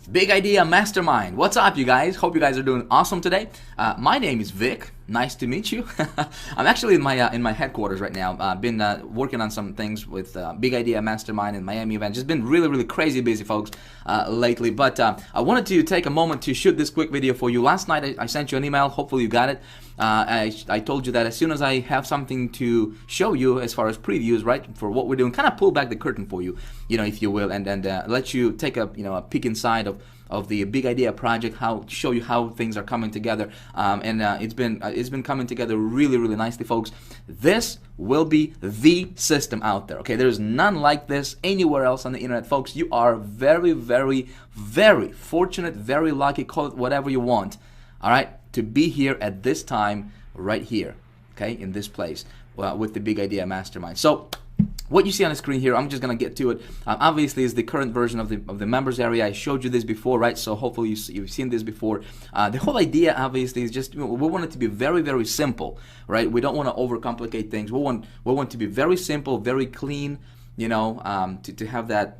Big Idea Mastermind. What's up, you guys? Hope you guys are doing awesome today. My name is Vic. Nice to meet you. I'm actually in my headquarters right now. I've been working on some things with Big Idea Mastermind and Miami event. Just been really crazy busy, folks, lately. But I wanted to take a moment to shoot this quick video for you. Last night I sent you an email. Hopefully you got it. I told you that as soon as I have something to show you as far as previews, right, for what we're doing, kind of pull back the curtain for you, if you will, and let you take a peek inside of the Big Idea project, show you how things are coming together, and it's been coming together really nicely, folks. This will be the system out there. Okay, there's none like this anywhere else on the internet, folks. You are very fortunate, very lucky, call it whatever you want, all right, to be here at this time right here, okay, in this place with the Big Idea Mastermind. So what you see on the screen here, I'm just gonna get to it. Obviously, is the current version of the members area. I showed you this before, right? So hopefully you've seen this before. The whole idea, obviously, is just we want it to be very simple, right? We don't want to overcomplicate things. We want to be very simple, very clean. To have that.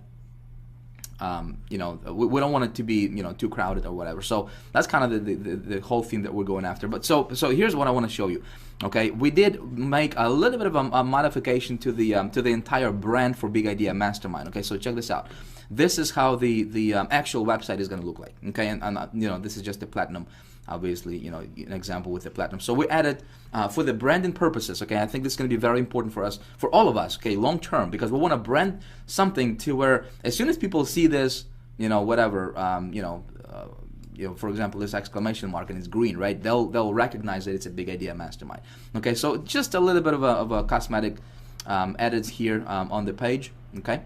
We don't want it to be too crowded or whatever. So that's kind of the whole theme that we're going after. But so here's what I want to show you. Okay, we did make a little bit of a modification to the entire brand for Big Idea Mastermind. Okay, so check this out. This is how the actual website is going to look like. Okay, and this is just the platinum. Obviously, an example with the platinum. So we added for the branding purposes. Okay, I think this is going to be very important for us, for all of us. Okay, long term, because we want to brand something to where as soon as people see this, whatever, for example, this exclamation mark and it's green, right? They'll recognize that it's a Big Idea Mastermind. Okay, so just a little bit of a cosmetic edits here on the page. Okay.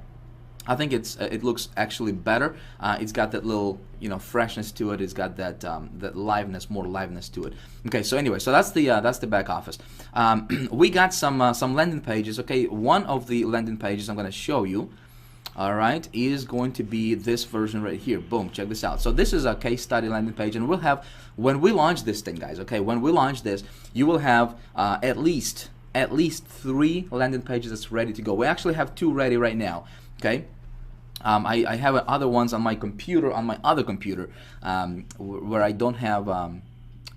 I think it looks actually better. It's got that little freshness to it. It's got that more liveness to it. Okay, so anyway, so that's the back office. We got some landing pages. Okay, one of the landing pages I'm going to show you, all right, is going to be this version right here. Boom, check this out. So this is a case study landing page, and we'll have, when we launch this thing, guys. Okay, when we launch this, you will have at least 3 landing pages that's ready to go. We actually have 2 ready right now. Okay, I have other ones on my computer, on my other computer, where I don't have an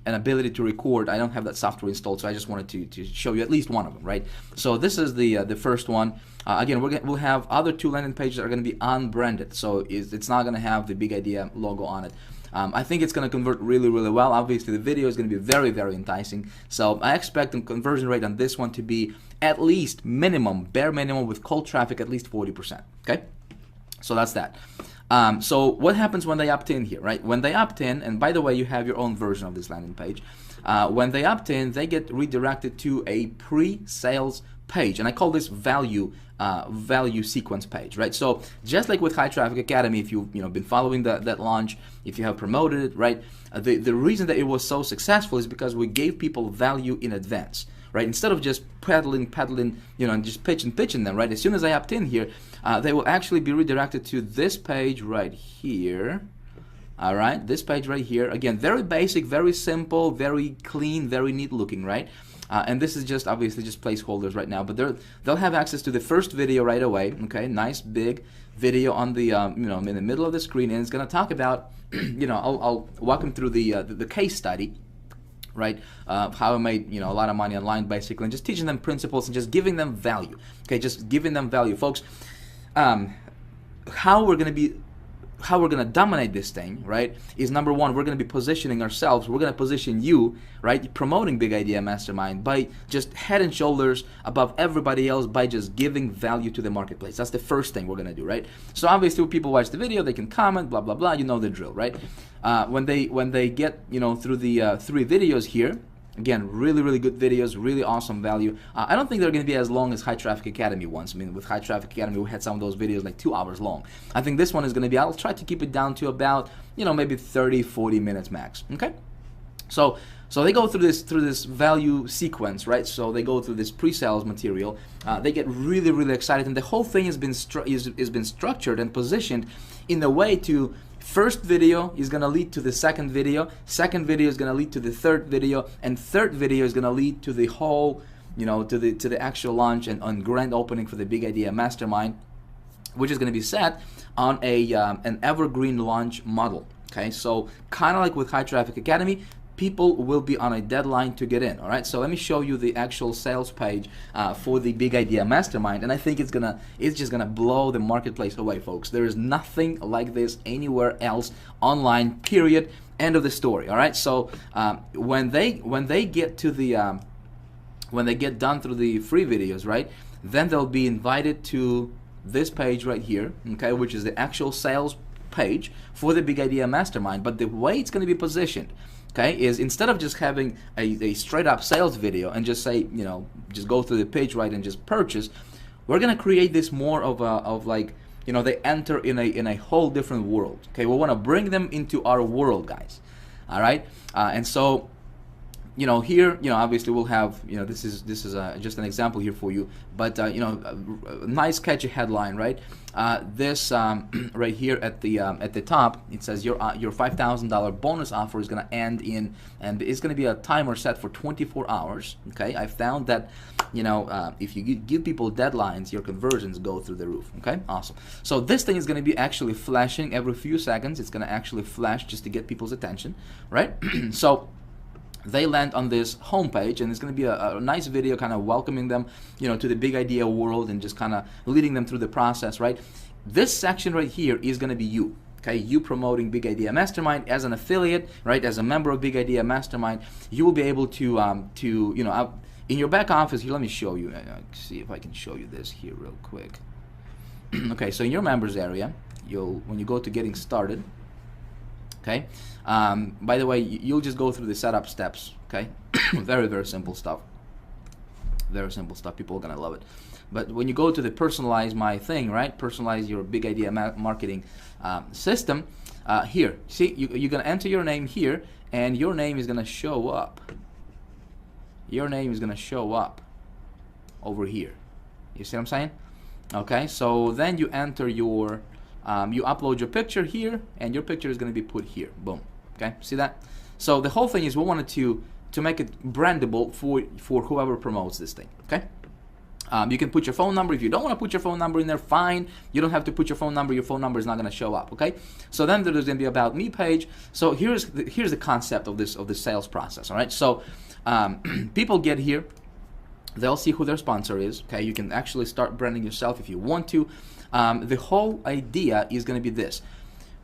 ability to record. I don't have that software installed, so I just wanted to show you at least one of them, right? So this is the first one. Again, we'll have other 2 landing pages that are going to be unbranded, so it's not going to have the Big Idea logo on it. I think it's going to convert really well. Obviously, the video is going to be very enticing. So I expect the conversion rate on this one to be at least bare minimum with cold traffic, at least 40%. Okay, so that's that. So what happens when they opt in here, right? When they opt in, and by the way, you have your own version of this landing page. When they opt in, they get redirected to a pre-sales page, and I call this value sequence page, right? So just like with High Traffic Academy, if you've been following that launch, if you have promoted it, right, the reason that it was so successful is because we gave people value in advance, right? Instead of just peddling, and just pitching them, right? As soon as I opt in here, they will actually be redirected to this page right here. All right, this page right here. Again, very basic, very simple, very clean, very neat looking, right? And this is just obviously just placeholders right now, but they'll have access to the first video right away. Okay, nice big video on the in the middle of the screen, and it's going to talk about I'll walk them through the case study, right? How I made a lot of money online, basically, and just teaching them principles and just giving them value. Okay, just giving them value, folks. How we're going to dominate this thing, right, is number one, we're going to be positioning ourselves, we're going to position you, right, promoting Big Idea Mastermind by just head and shoulders above everybody else by just giving value to the marketplace. That's the first thing we're going to do, right? So obviously when people watch the video, they can comment, blah blah blah, you know the drill, right? When they get through the 3 videos here, again, really good videos, really awesome value. I don't think they're going to be as long as High Traffic Academy ones. I mean, with High Traffic Academy, we had some of those videos like 2 hours long. I think this one is going to be, I'll try to keep it down to about, maybe 30-40 minutes max. Okay? So they go through this value sequence, right? So they go through this pre-sales material. They get really excited, and the whole thing has been structured and positioned in a way to, first video is going to lead to the second video is going to lead to the third video, and third video is going to lead to the whole, to the actual launch and grand opening for the Big Idea Mastermind, which is going to be set on a an evergreen launch model. Okay, so kind of like with High Traffic Academy, people will be on a deadline to get in. All right, so let me show you the actual sales page for the Big Idea Mastermind, and I think it's just gonna blow the marketplace away, folks. There is nothing like this anywhere else online. Period. End of the story. All right, so when they get to the when they get done through the free videos, right, then they'll be invited to this page right here, okay, which is the actual sales page for the Big Idea Mastermind. But the way it's going to be positioned, okay, is instead of just having a straight up sales video and just say, you know, just go through the page, right, and just purchase, we're going to create this more of like, you know, they enter in a whole different world. Okay, we want to bring them into our world, guys. All right, and so, you know, here, you know, obviously we'll have, you know, this is just an example here for you, but you know, a nice catchy headline, right? This right here at the top, it says your $5,000 bonus offer is going to end in, and it's going to be a timer set for 24 hours. Okay, I found that, you know, if you give people deadlines, your conversions go through the roof. Okay, awesome. So this thing is going to be actually flashing every few seconds. It's going to actually flash just to get people's attention, right? So they land on this homepage, and it's going to be a nice video kind of welcoming them, you know, to the Big Idea world and just kind of leading them through the process, right? This section right here is going to be you, okay? You promoting Big Idea Mastermind as an affiliate, right? As a member of Big Idea Mastermind, you will be able to you know, in your back office here. Let me show you. See if I can show you this here real quick. Okay, so in your members area, when you go to getting started. Okay. By the way, you'll just go through the setup steps. Okay. Very, very simple stuff. Very simple stuff. People are gonna love it. But when you go to the personalize my thing, right? Personalize your Big Idea marketing system. Here, see, you're gonna enter your name here, and your name is gonna show up. Your name is gonna show up over here. You see what I'm saying? Okay. So then you enter your you upload your picture here, and your picture is going to be put here. Boom. Okay, see that? So the whole thing is we wanted to make it brandable for whoever promotes this thing. Okay. You can put your phone number. If you don't want to put your phone number in there, fine. You don't have to put your phone number. Your phone number is not going to show up. Okay. So then there's going to be about me page. So here's the concept of this sales process. All right. So people get here. They'll see who their sponsor is. Okay. You can actually start branding yourself if you want to. The whole idea is going to be this.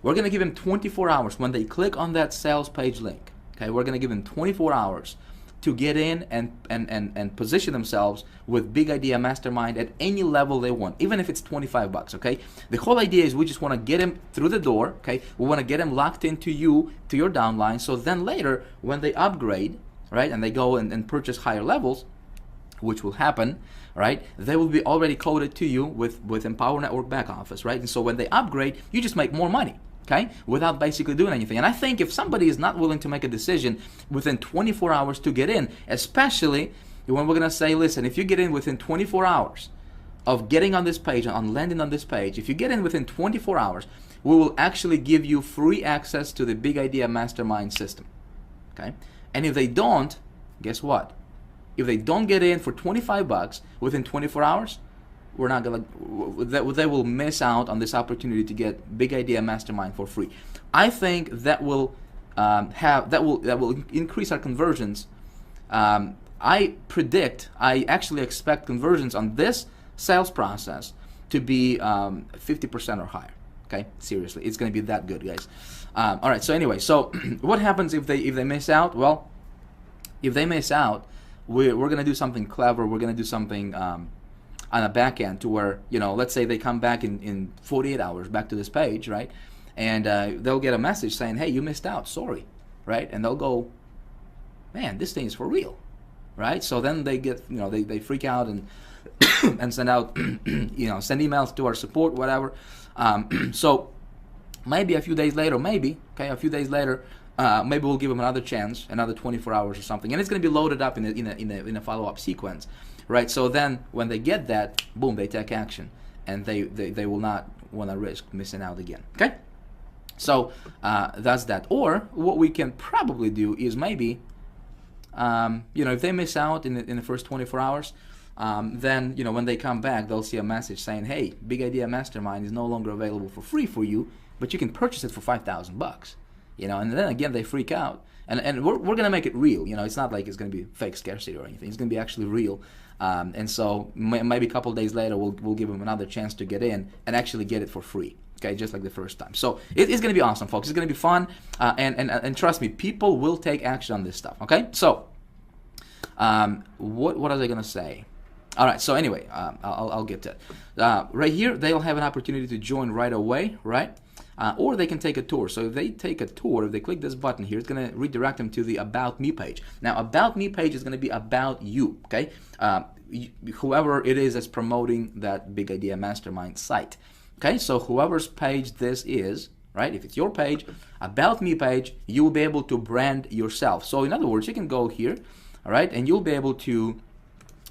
We're going to give them 24 hours when they click on that sales page link. Okay, we're going to give them 24 hours to get in and position themselves with Big Idea Mastermind at any level they want, even if it's 25 bucks. Okay, the whole idea is we just want to get them through the door. Okay, we want to get them locked into you, to your downline, so then later when they upgrade, right, and they go and purchase higher levels, which will happen, right, they will be already coded to you with Empower Network back office, right? And so when they upgrade, you just make more money, okay, without basically doing anything. And I think if somebody is not willing to make a decision within 24 hours to get in, especially when we're gonna say, listen, if you get in within 24 hours of getting on this page, on landing on this page, if you get in within 24 hours, we will actually give you free access to the Big Idea Mastermind system, okay? And if they don't, guess what? If they don't get in for 25 bucks within 24 hours, we're not gonna. They will miss out on this opportunity to get Big Idea Mastermind for free. I think that will increase our conversions. I actually expect conversions on this sales process to be 50% or higher. Okay, seriously, it's going to be that good, guys. All right. So anyway, so what happens if they miss out? Well, if they miss out, we're going to do something clever. We're going to do something on a back end to where, you know, let's say they come back in 48 hours back to this page, right? And they'll get a message saying, hey, you missed out, sorry, right? And they'll go, man, this thing is for real, right? So then they get, you know, they freak out and and send out, you know, send emails to our support, whatever. So maybe a few days later, maybe we'll give them another chance, another 24 hours or something, and it's going to be loaded up in a follow-up sequence, right? So then when they get that, boom, they take action, and they will not want to risk missing out again. Okay, so that's that. Or what we can probably do is maybe, you know, if they miss out in the first 24 hours, then when they come back, they'll see a message saying, hey, Big Idea Mastermind is no longer available for free for you, but you can purchase it for $5,000. And then again they freak out. And we're going to make it real. It's not like it's going to be fake scarcity or anything. It's going to be actually real. And so maybe a couple of days later, we'll give them another chance to get in and actually get it for free. Okay, just like the first time. So it's going to be awesome, folks. It's going to be fun. And trust me, people will take action on this stuff. Okay, so what was I going to say? All right, so anyway, I'll get to it. Right here, they'll have an opportunity to join right away, right? Or they can take a tour. So if they take a tour, if they click this button here, it's going to redirect them to the About Me page. Now, About Me page is going to be about you, okay? Whoever it is that's promoting that Big Idea Mastermind site. Okay, so whoever's page this is, right? If it's your page, About Me page, you will be able to brand yourself. So in other words, you can go here, all right, and you'll be able to,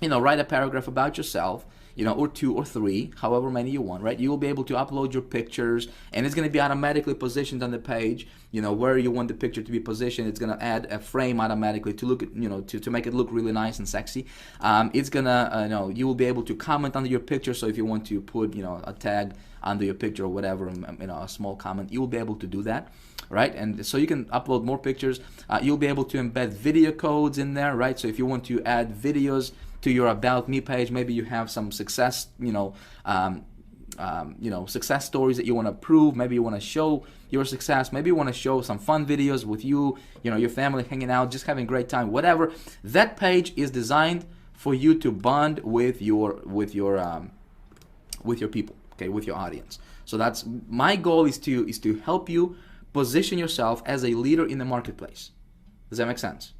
write a paragraph about yourself, or 2 or 3, however many you want, right? You will be able to upload your pictures, and it's going to be automatically positioned on the page, where you want the picture to be positioned. It's going to add a frame automatically to look at, to make it look really nice and sexy. It's going to, you will be able to comment under your picture. So if you want to put, a tag under your picture or whatever, a small comment, you will be able to do that, right? And so you can upload more pictures. You'll be able to embed video codes in there, right? So if you want to add videos to your About Me page, maybe you have some success, success stories that you want to prove. Maybe you want to show your success. Maybe you want to show some fun videos with you, your family hanging out, just having a great time, whatever. That page is designed for you to bond with your people, okay, with your audience. So that's my goal, is to help you position yourself as a leader in the marketplace. Does that make sense?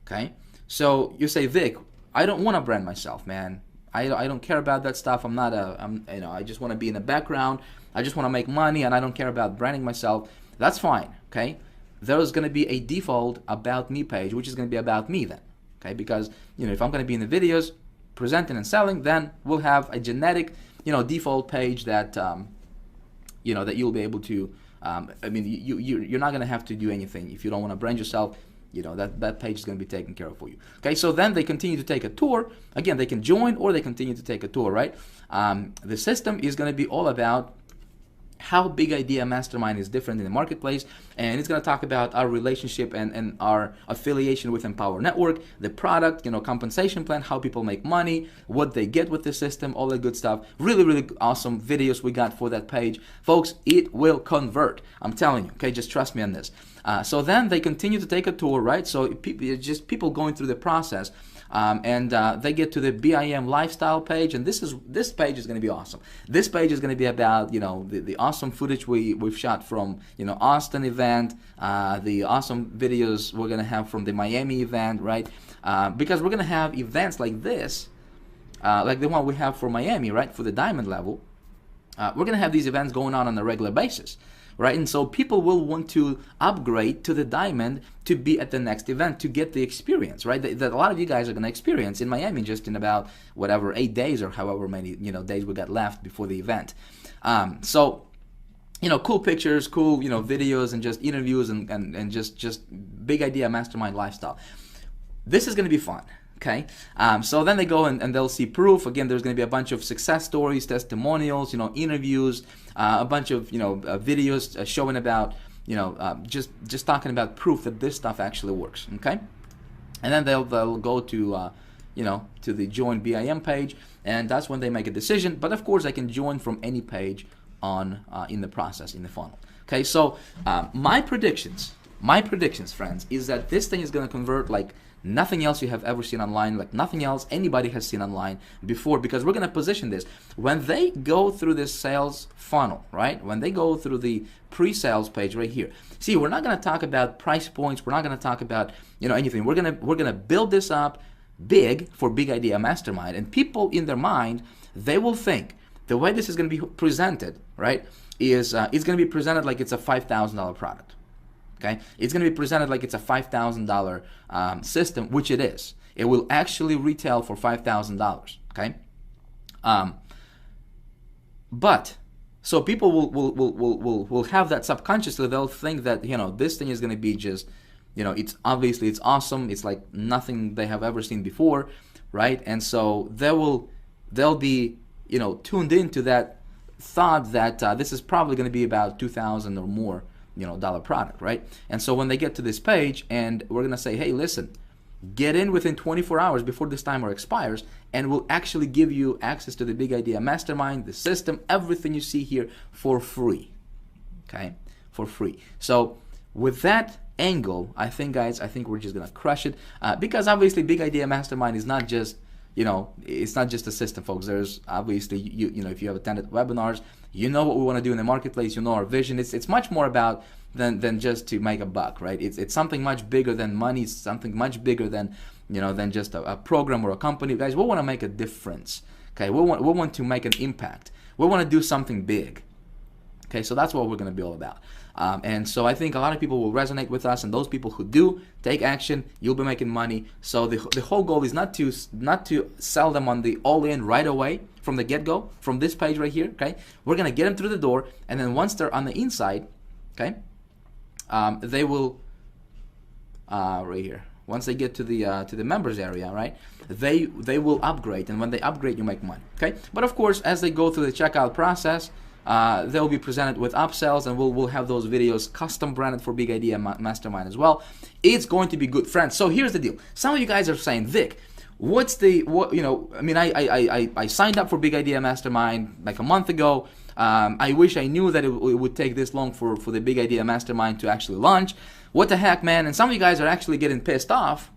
Okay. So you say, Vic, I don't want to brand myself, man. I don't care about that stuff. I just want to be in the background. I just want to make money, and I don't care about branding myself. That's fine, okay? There's going to be a default About Me page, which is going to be about me then, okay? Because, if I'm going to be in the videos, presenting and selling, then we'll have a generic, default page that, that you'll be able to, you're not going to have to do anything if you don't want to brand yourself. That page is going to be taken care of for you. Okay, so then they continue to take a tour. Again, they can join or they continue to take a tour, right? The system is going to be all about how Big Idea Mastermind is different in the marketplace, and it's going to talk about our relationship and our affiliation with Empower Network, the product, compensation plan, how people make money, what they get with the system, all that good stuff. Really, really awesome videos we got for that page. Folks, it will convert. I'm telling you, okay? Just trust me on this. So then they continue to take a tour, right? So it's just people going through the process. And they get to the BIM lifestyle page, and this page is going to be awesome. This page is going to be about the awesome footage we've shot from Austin event, the awesome videos we're going to have from the Miami event, right? Because we're going to have events like this, like the one we have for Miami, right? For the diamond level, we're going to have these events going on a regular basis. Right, and so people will want to upgrade to the diamond to be at the next event to get the experience, right? That a lot of you guys are going to experience in Miami just in about 8 days or however many days we got left before the event. So cool pictures, cool videos, and just interviews and just Big Idea Mastermind lifestyle. This is going to be fun. Okay, so then they go and they'll see proof. Again, there's going to be a bunch of success stories, testimonials, interviews, a bunch of videos showing about just talking about proof that this stuff actually works. Okay, and then they'll go to to the join BIM page, and that's when they make a decision. But of course, they can join from any page on in the process, in the funnel. Okay, so my predictions, friends, is that this thing is going to convert like nothing else you have ever seen online, like nothing else anybody has seen online before, because we're going to position this. When they go through this sales funnel, right? When they go through the pre-sales page right here. See, we're not going to talk about price points. We're not going to talk about, anything. We're going to build this up big for Big Idea Mastermind, and people in their mind, they will think the way this is going to be presented, right, is it's going to be presented like it's a $5,000 product. Okay, it's going to be presented like it's a $5,000 system, which it is. It will actually retail for $5,000. Okay, but so people will have that subconsciously. They'll think that this thing is going to be just it's awesome. It's like nothing they have ever seen before. right? And so they'll be, you know, tuned into that thought that this is probably going to be about 2,000 or more, you know, dollar product, right? And so when they get to this page and we're going to say, hey, listen, get in within 24 hours before this timer expires, and we'll actually give you access to the Big Idea Mastermind, the system, everything you see here for free, okay? For free. So with that angle, I think, guys, I think we're just going to crush it because obviously Big Idea Mastermind is not just, you know, it's not just a system, folks. There's obviously, you know, if you have attended webinars, you know what we want to do in the marketplace, you know our vision. It's much more about than just to make a buck, right? It's something much bigger than money. It's something much bigger than, you know, than just a program or a company. Guys, we want to make a difference, okay? We want to make an impact. We want to do something big, okay? So that's what we're going to be all about. And so I think a lot of people will resonate with us, and those people who do take action, you'll be making money. So the whole goal is not to sell them on the all-in right away from the get-go, from this page right here, okay? We're going to get them through the door, and then once they're on the inside, okay, they will, right here, once they get to the members area, right, they will upgrade, and when they upgrade, you make money, okay? But of course, as they go through the checkout process, they'll be presented with upsells, and we'll have those videos custom branded for Big Idea Mastermind as well. It's going to be good, friends. So here's the deal. Some of you guys are saying, Vic, you know, I mean, I signed up for Big Idea Mastermind like a month ago. I wish I knew that it would take this long for the Big Idea Mastermind to actually launch. What the heck, man? And some of you guys are actually getting pissed off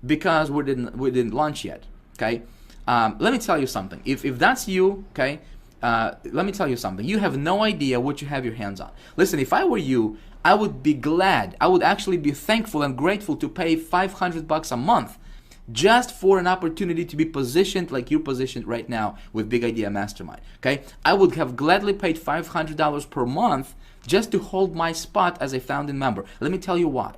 because we didn't launch yet, okay? Let me tell you something. If that's you, okay, let me tell you something. You have no idea what you have your hands on. Listen, if I were you, I would be glad. I would actually be thankful and grateful to pay $500 a month just for an opportunity to be positioned like you're positioned right now with Big Idea Mastermind, okay? I would have gladly paid $500 per month just to hold my spot as a founding member. Let me tell you why.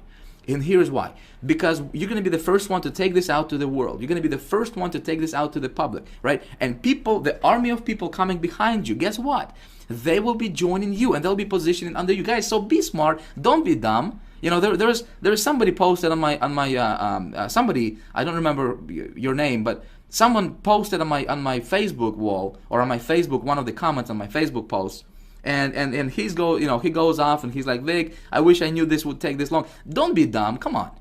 And here's why. Because you're going to be the first one to take this out to the world. You're going to be the first one to take this out to the public, right? And people, the army of people coming behind you, guess what? They will be joining you, and they'll be positioning under you guys. So be smart. Don't be dumb. You know, there's somebody posted on my somebody, I don't remember your name, but someone posted on my Facebook wall, or on my Facebook, one of the comments on my Facebook post, and he goes off and he's like, Vic, I wish I knew this would take this long. Don't be dumb. Come on.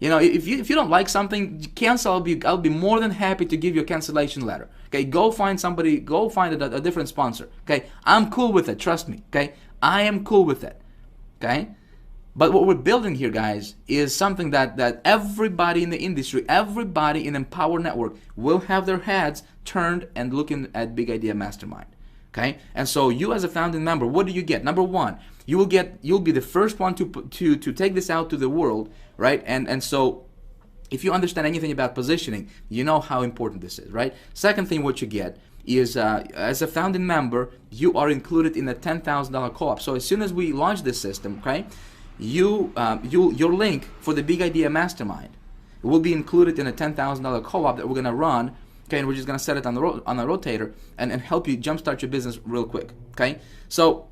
You know, if you don't like something, cancel. I'll be more than happy to give you a cancellation letter. Okay, go find somebody. Go find a different sponsor. Okay, I'm cool with it. Trust me. Okay, I am cool with it. Okay. But what we're building here, guys, is something that everybody in the industry, everybody in Empower Network will have their heads turned and looking at Big Idea Mastermind. Okay? And so you as a founding member, what do you get? Number one, you'll be the first one to take this out to the world, right? And so if you understand anything about positioning, you know how important this is, right? Second thing, what you get is as a founding member, you are included in a $10,000 co-op. So as soon as we launch this system, okay, your link for the Big Idea Mastermind will be included in a $10,000 co-op that we're going to run, okay, and we're just going to set it on a rotator and help you jumpstart your business real quick, okay? So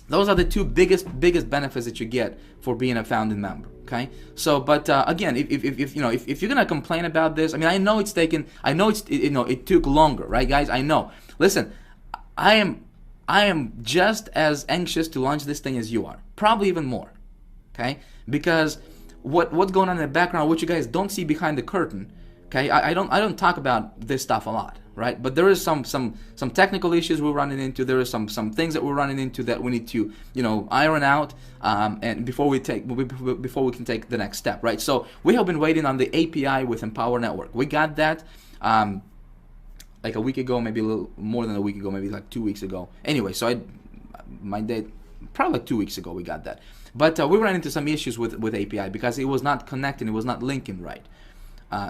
those are the two biggest benefits that you get for being a founding member, okay? So, but again, if you're going to complain about this, I mean, I know it took longer, right, guys? I know. Listen, I am just as anxious to launch this thing as you are, probably even more. Okay, because what's going on in the background, what you guys don't see behind the curtain, okay? I don't talk about this stuff a lot, right? But there is some technical issues we're running into. There is some things that we're running into that we need to iron out, and before we can take the next step, right? So we have been waiting on the API with Empower Network. We got that like a week ago, maybe a little more than a week ago, maybe like 2 weeks ago. Anyway, so my date, probably like 2 weeks ago we got that. But we ran into some issues with API because it was not connecting, it was not linking right.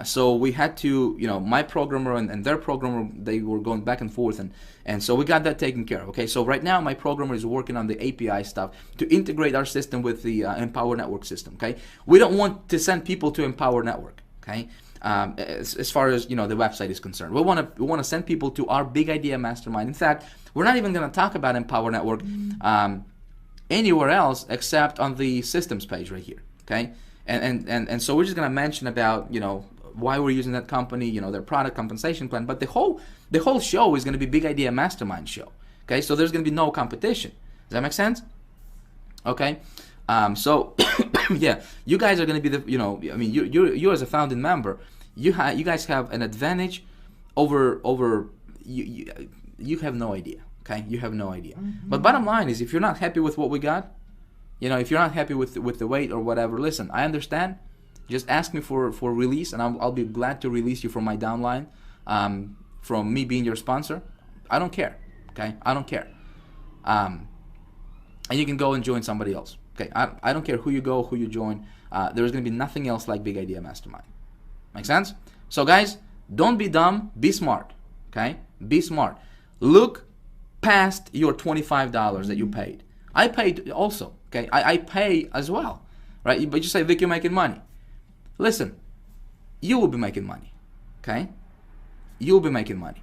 So we had to, my programmer and their programmer, they were going back and forth, and so we got that taken care of. Okay, so right now my programmer is working on the API stuff to integrate our system with the Empower Network system. Okay, we don't want to send people to Empower Network. Okay, as far as the website is concerned, we want to send people to our Big Idea Mastermind. In fact, we're not even going to talk about Empower Network anywhere else except on the systems page right here. Okay, and so we're just going to mention about why we're using that company, you know, their product, compensation plan. But the whole show is going to be Big Idea Mastermind show. Okay, so there's going to be no competition. Does that make sense? Okay, so yeah, you guys are going to be the, you know, I mean, you as a founding member, you guys have an advantage over you have no idea. Okay, you have no idea. But bottom line is, if you're not happy with what we got, you know, if you're not happy with the weight or whatever, listen, I understand. Just ask me for release, and I'll be glad to release you from my downline, from me being your sponsor. I don't care. Okay, I don't care. And you can go and join somebody else. Okay, I don't care who you go, who you join. There's gonna be nothing else like Big Idea Mastermind. Make sense? So guys, don't be dumb. Be smart. Okay, be smart. Look past your $25 that you paid. I paid also. Okay, I pay as well, right? But you say, Vic, you're making money. Listen, you will be making money. Okay, you will be making money.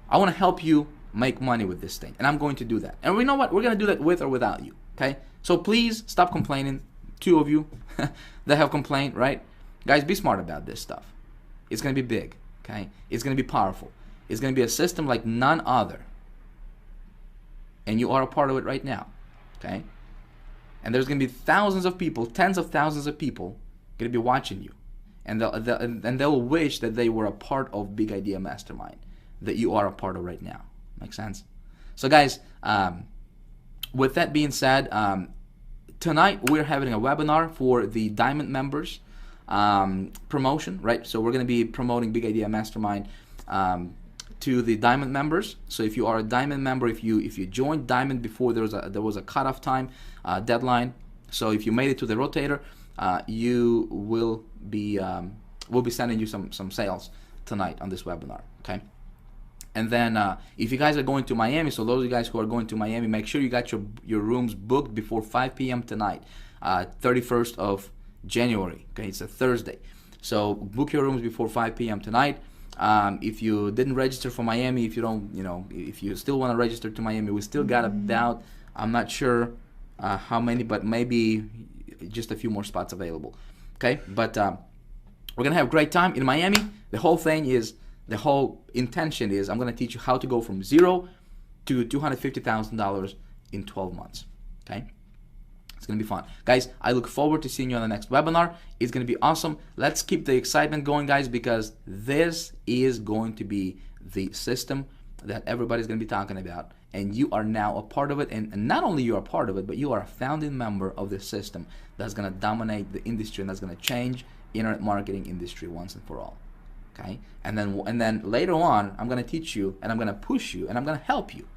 I want to help you make money with this thing, and I'm going to do that. And we know what? We're going to do that with or without you. Okay, so please stop complaining. Two of you that have complained, right? Guys, be smart about this stuff. It's going to be big. Okay, it's going to be powerful. It's going to be a system like none other. And you are a part of it right now. Okay? And there's going to be thousands of people, tens of thousands of people going to be watching you. And they'll wish that they were a part of Big Idea Mastermind that you are a part of right now. Make sense? So guys, with that being said, tonight we're having a webinar for the Diamond members promotion, right? So we're going to be promoting Big Idea Mastermind to the Diamond members. So if you are a Diamond member, if you joined Diamond before there was a cutoff time deadline, so if you made it to the rotator, you will be we'll be sending you some sales tonight on this webinar. Okay. And then if you guys are going to Miami, so those of you guys who are going to Miami, make sure you got your rooms booked before 5 p.m. tonight, 31st of January. Okay, it's a Thursday. So book your rooms before 5 p.m. tonight. If you didn't register for Miami, if you don't, you know, if you still want to register to Miami, we still got about, I'm not sure how many, but maybe just a few more spots available. Okay, but we're gonna have a great time in Miami. The whole thing is, the whole intention is, I'm gonna teach you how to go from zero to $250,000 in 12 months. Okay. It's going to be fun. Guys, I look forward to seeing you on the next webinar. It's going to be awesome. Let's keep the excitement going, guys, because this is going to be the system that everybody's going to be talking about. And you are now a part of it. And not only you are a part of it, but you are a founding member of this system that's going to dominate the industry and that's going to change internet marketing industry once and for all. Okay? And then later on, I'm going to teach you and I'm going to push you and I'm going to help you.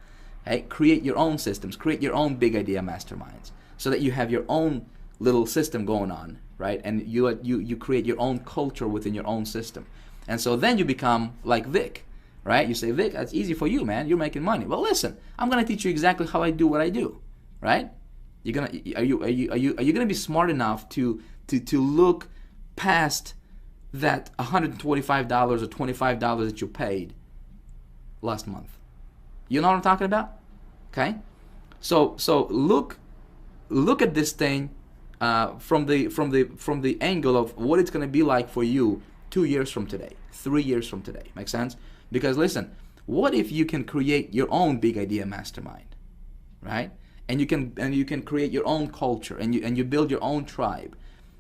Okay? Create your own systems. Create your own Big Idea Masterminds, so that you have your own little system going on, right? And you create your own culture within your own system. And so then you become like Vic, right? You say, Vic, that's easy for you, man. You're making money. Well, listen, I'm gonna teach you exactly how I do what I do, right? Are you gonna be smart enough to look past that $125 or $25 that you paid last month? You know what I'm talking about? Okay? So look at this thing from the angle of what it's going to be like for you 2 years from today, 3 years from today. Make sense? Because listen, what if you can create your own Big Idea Mastermind, right? And you can create your own culture, and you build your own tribe,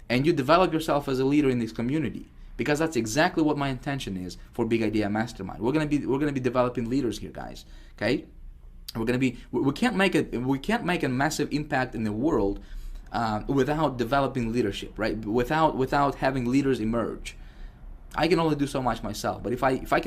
and you develop yourself as a leader in this community. Because that's exactly what my intention is for Big Idea Mastermind. We're gonna be developing leaders here, guys. Okay. We can't make a massive impact in the world without developing leadership, right? Without having leaders emerge. I can only do so much myself, but if I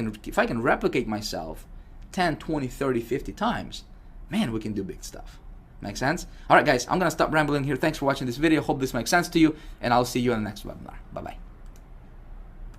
can replicate myself 10, 20, 30, 50 times, man, we can do big stuff. Make sense? All right, guys, I'm gonna stop rambling here. Thanks for watching this video. Hope this makes sense to you, and I'll see you in the next webinar. Bye bye.